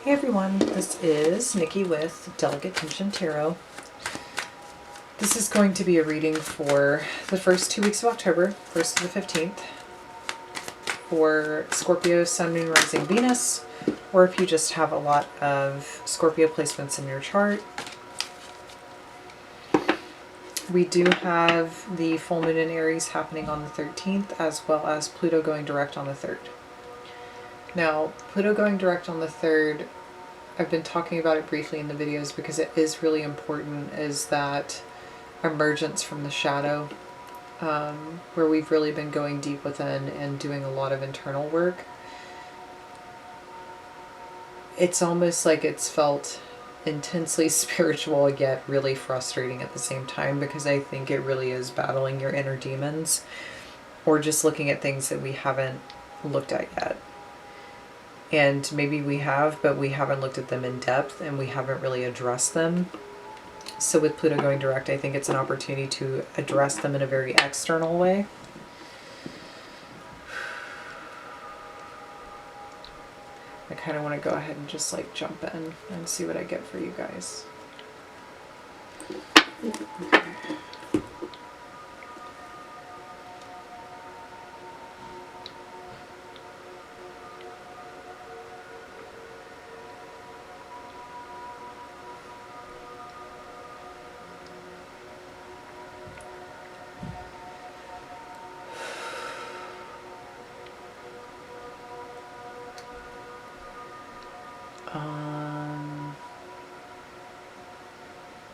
Hey everyone, this is Nikki with Delicate Tension Tarot. This is going to be a reading for the first 2 weeks of October, 1st to the 15th, for Scorpio, Sun, Moon, Rising, Venus, or if you just have a lot of Scorpio placements in your chart. We do have the full moon in Aries happening on the 13th, as well as Pluto going direct on the 3rd. Now, Pluto going direct on the 3rd, I've been talking about it briefly in the videos because it is really important, is that emergence from the shadow, where we've really been going deep within and doing a lot of internal work. It's almost like it's felt intensely spiritual yet really frustrating at the same time, because I think it really is battling your inner demons, or just looking at things that we haven't looked at yet. And maybe we have, but we haven't looked at them in depth and we haven't really addressed them. So with Pluto going direct, I think it's an opportunity to address them in a very external way. I kind of want to go ahead and just like jump in and see what I get for you guys. Okay.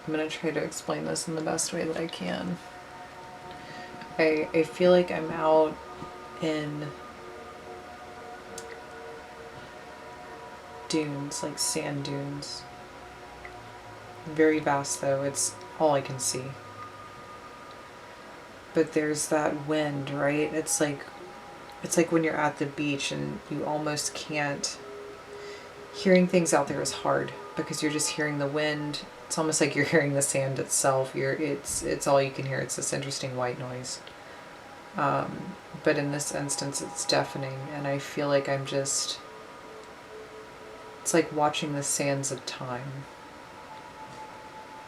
I'm going to try to explain this in the best way that I can. I feel like I'm out in dunes, like sand dunes. Very vast though, it's all I can see. But there's that wind, right? It's like when you're at the beach and you almost can't, hearing things out there is hard because you're just hearing the wind. It's almost like you're hearing the sand itself. It's all you can hear. It's this interesting white noise. But in this instance, it's deafening, and I feel like I'm just, it's like watching the sands of time.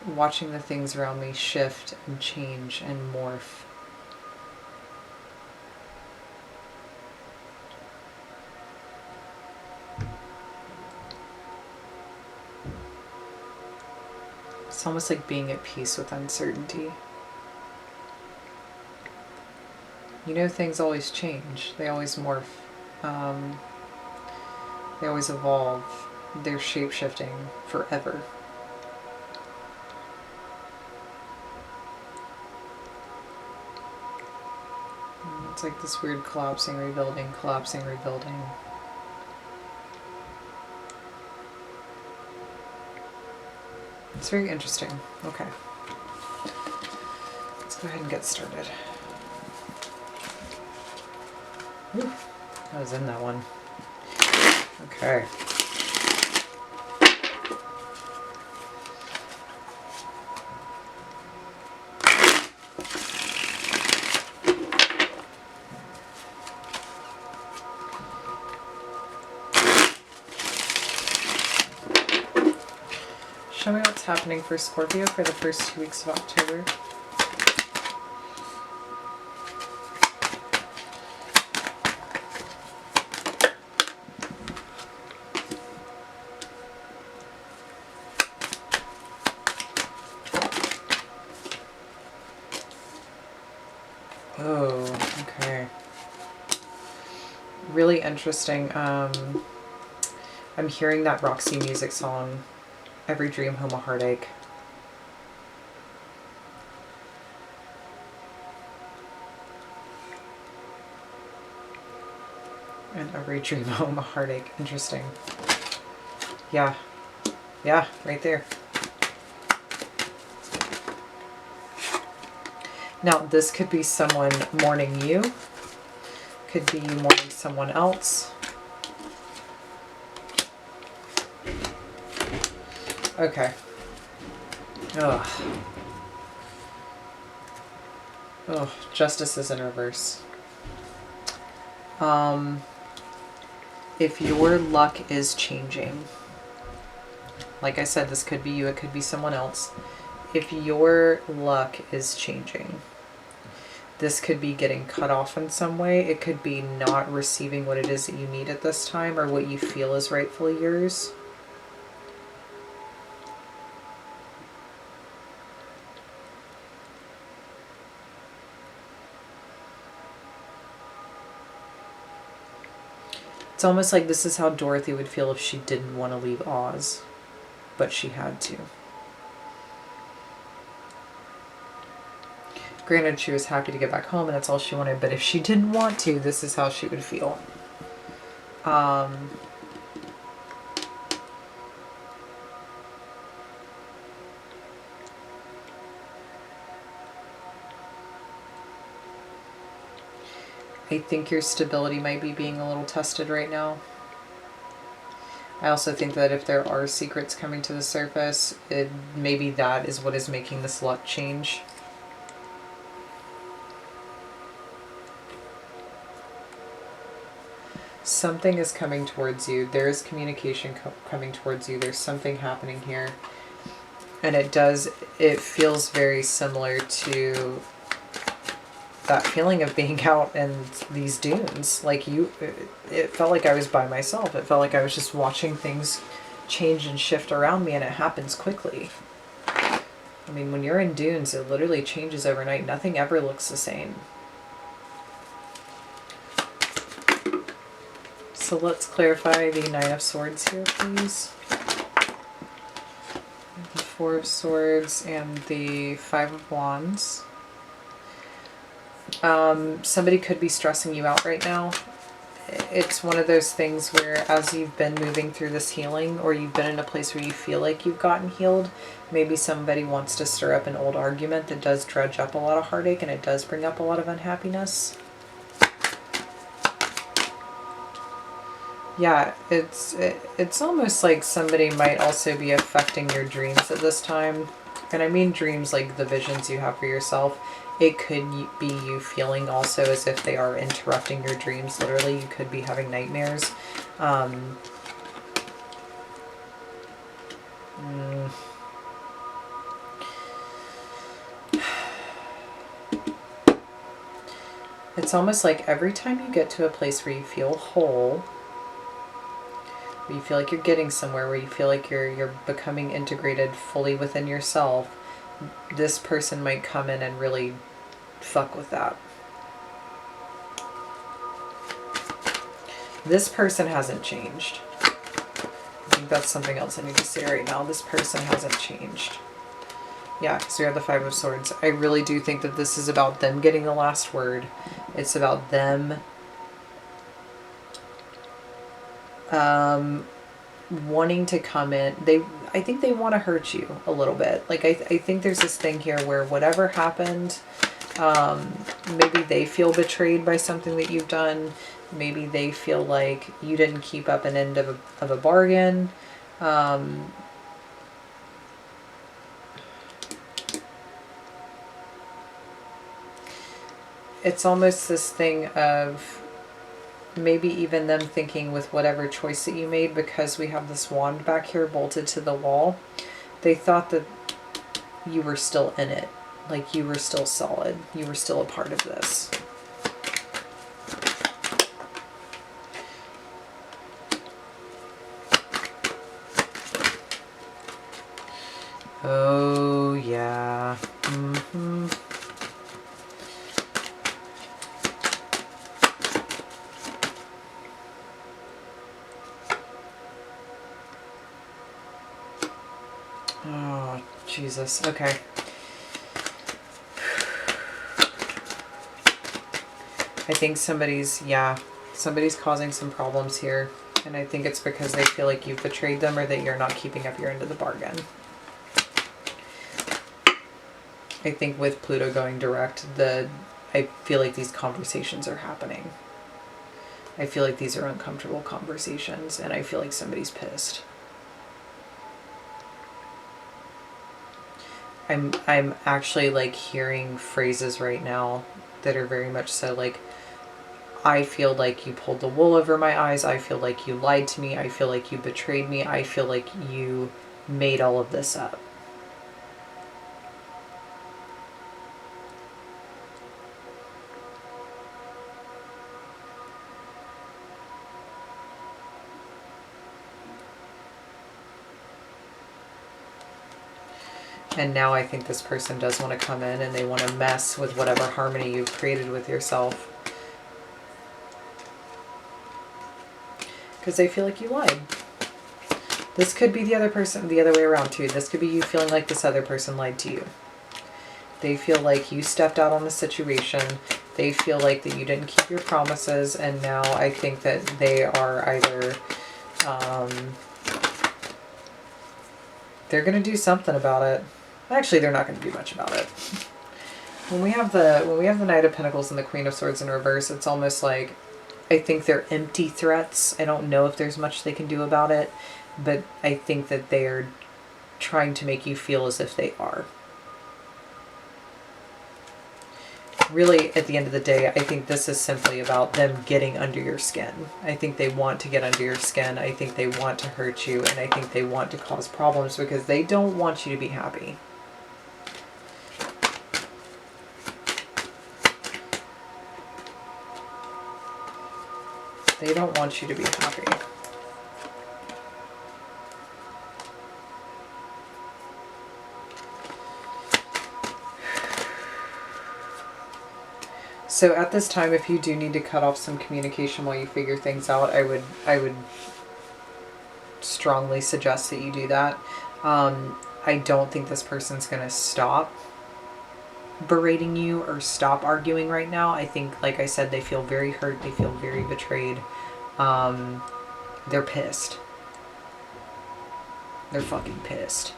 Watching the things around me shift and change and morph. It's almost like being at peace with uncertainty. You know, things always change. They always morph. They always evolve. They're shape-shifting forever. It's like this weird collapsing, rebuilding, collapsing, rebuilding. It's very interesting. Okay. Let's go ahead and get started. Ooh, I was in that one. Okay. Show me what's happening for Scorpio for the first 2 weeks of October. Oh, okay. Really interesting. I'm hearing that Roxy Music song, Every Dream Home a Heartache. And Every Dream Home a Heartache. Interesting. Yeah. Yeah, right there. Now, this could be someone mourning you. Could be you mourning someone else. Okay. Ugh. Ugh. Justice is in reverse. If your luck is changing, like I said, this could be you, it could be someone else. If your luck is changing, this could be getting cut off in some way. It could be not receiving what it is that you need at this time or what you feel is rightfully yours. It's almost like this is how Dorothy would feel if she didn't want to leave Oz, but she had to. Granted, she was happy to get back home and that's all she wanted, but if she didn't want to, this is how she would feel. I think your stability might be being a little tested right now. I also think that if there are secrets coming to the surface, maybe that is what is making this luck change. Something is coming towards you. There is communication coming towards you. There's something happening here. And it feels very similar to that feeling of being out in these dunes. Like it felt like I was by myself. It felt like I was just watching things change and shift around me, and it happens quickly. I mean, when you're in dunes, it literally changes overnight. Nothing ever looks the same. So let's clarify the Nine of Swords here, please. The Four of Swords and the Five of Wands. Somebody could be stressing you out right now. It's one of those things where as you've been moving through this healing, or you've been in a place where you feel like you've gotten healed, maybe somebody wants to stir up an old argument that does dredge up a lot of heartache, and it does bring up a lot of unhappiness. Yeah, it's almost like somebody might also be affecting your dreams at this time. And I mean dreams like the visions you have for yourself. It could be you feeling also as if they are interrupting your dreams. Literally, you could be having nightmares. It's almost like every time you get to a place where you feel whole, where you feel like you're getting somewhere, where you feel like you're becoming integrated fully within yourself, this person might come in and really fuck with that. This person hasn't changed. I think that's something else I need to say right now. This person hasn't changed. Yeah, so we have the Five of Swords. I really do think that this is about them getting the last word. It's about them wanting to come in. I think they want to hurt you a little bit. Like, I think there's this thing here where whatever happened, maybe they feel betrayed by something that you've done. Maybe they feel like you didn't keep up an end of a bargain. It's almost this thing of maybe even them thinking with whatever choice that you made, because we have this wand back here bolted to the wall, they thought that you were still in it. Like you were still solid. You were still a part of this. Oh, yeah. Mm-hmm. Oh, Jesus. Okay. I think somebody's causing some problems here. And I think it's because they feel like you've betrayed them, or that you're not keeping up your end of the bargain. I think with Pluto going direct, I feel like these conversations are happening. I feel like these are uncomfortable conversations, and I feel like somebody's pissed. I'm actually like hearing phrases right now that are very much so like, I feel like you pulled the wool over my eyes. I feel like you lied to me. I feel like you betrayed me. I feel like you made all of this up. And now I think this person does want to come in and they want to mess with whatever harmony you've created with yourself. Because they feel like you lied. This could be the other person, the other way around too. This could be you feeling like this other person lied to you. They feel like you stepped out on the situation. They feel like that you didn't keep your promises. And now I think that they are either... they're going to do something about it. Actually, they're not going to do much about it. When we have the Knight of Pentacles and the Queen of Swords in reverse, it's almost like I think they're empty threats. I don't know if there's much they can do about it, but I think that they are trying to make you feel as if they are. Really, at the end of the day, I think this is simply about them getting under your skin. I think they want to get under your skin. I think they want to hurt you, and I think they want to cause problems because they don't want you to be happy. They don't want you to be happy. So at this time, if you do need to cut off some communication while you figure things out, I would strongly suggest that you do that. I don't think this person's going to stop berating you or stop arguing right now. I think, like I said, they feel very hurt. They feel very betrayed. They're pissed. They're fucking pissed.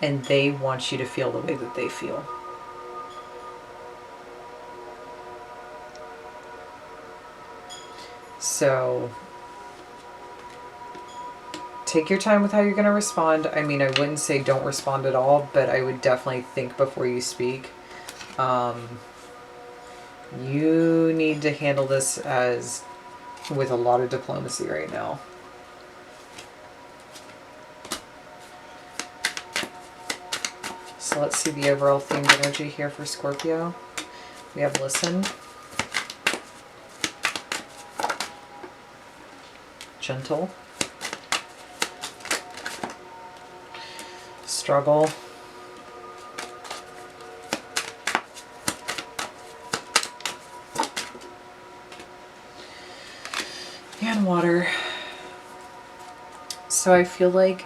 And they want you to feel the way that they feel. So take your time with how you're going to respond. I mean, I wouldn't say don't respond at all, but I would definitely think before you speak. You need to handle this as with a lot of diplomacy right now. So let's see the overall themed energy here for Scorpio. We have listen, gentle, struggle, and water. So I feel like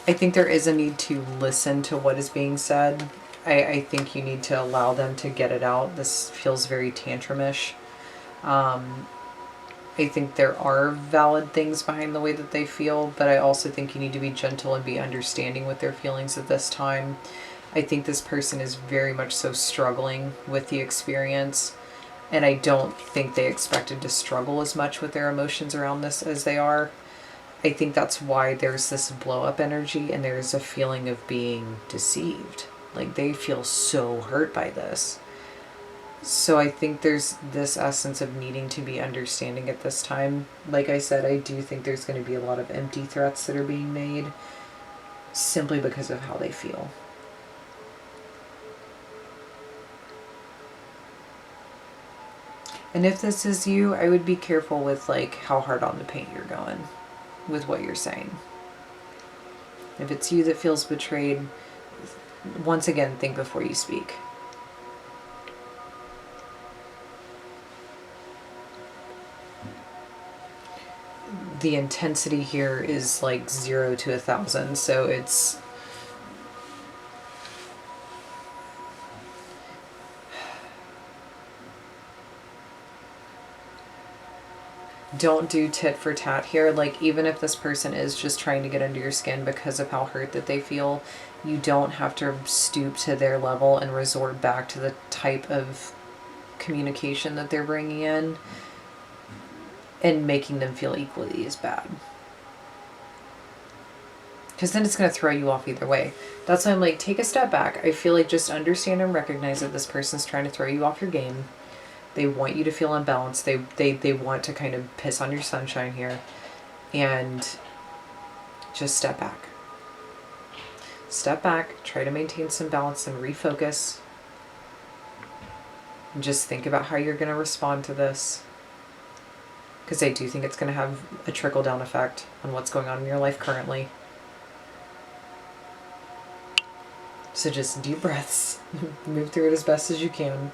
I think there is a need to listen to what is being said. I think you need to allow them to get it out. This feels very tantrumish. I think there are valid things behind the way that they feel, but I also think you need to be gentle and be understanding with their feelings at this time. I think this person is very much so struggling with the experience, and I don't think they expected to struggle as much with their emotions around this as they are. I think that's why there's this blow up energy and there's a feeling of being deceived. Like they feel so hurt by this. So I think there's this essence of needing to be understanding at this time. Like I said, I do think there's going to be a lot of empty threats that are being made simply because of how they feel. And if this is you, I would be careful with like how hard on the paint you're going with what you're saying. If it's you that feels betrayed, once again, think before you speak. The intensity here is like 0 to 1,000, so it's don't do tit for tat here. Like even if this person is just trying to get under your skin because of how hurt that they feel, you don't have to stoop to their level and resort back to the type of communication that they're bringing in and making them feel equally as bad. Because then it's going to throw you off either way. That's why I'm like, take a step back. I feel like just understand and recognize that this person's trying to throw you off your game. They want you to feel unbalanced. They want to kind of piss on your sunshine here. And just step back. Step back, try to maintain some balance and refocus. And just think about how you're going to respond to this. Because I do think it's going to have a trickle-down effect on what's going on in your life currently. So just deep breaths. Move through it as best as you can.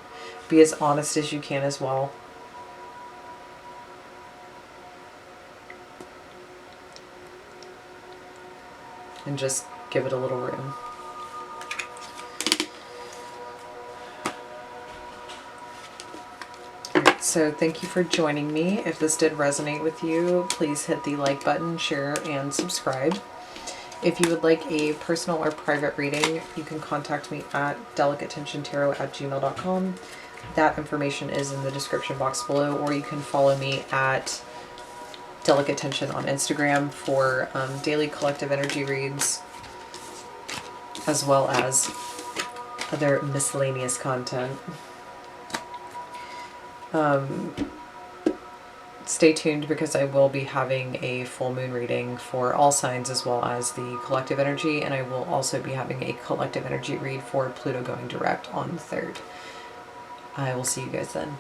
Be as honest as you can as well. And just give it a little room. So thank you for joining me. If this did resonate with you, please hit the like button, share, and subscribe. If you would like a personal or private reading, you can contact me at delicatetensiontarot@gmail.com. That information is in the description box below, or you can follow me at Delicate Tension on Instagram for daily collective energy reads, as well as other miscellaneous content. Stay tuned because I will be having a full moon reading for all signs as well as the collective energy, and I will also be having a collective energy read for Pluto going direct on the 3rd. I will see you guys then.